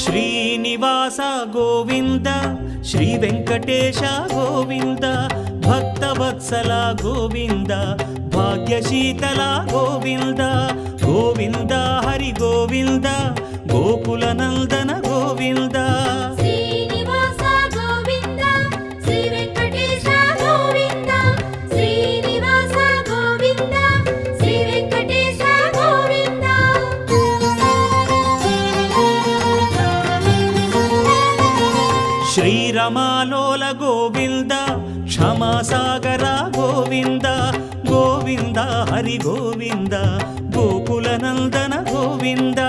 Srinivasa Govinda Shri Venkatesha Govinda Bhaktavatsala Govinda భాగ్యశీతల Govinda Govinda Hari Govinda Gokula Nandana Govinda Srinivasa Govinda Shri Venkatesha Govinda Srinivasa Govinda Shri Venkatesha Govinda శ్రీరమాలోల Govinda క్షమాసాగర Govinda Govinda Hari Govinda Gokula Nandana Govinda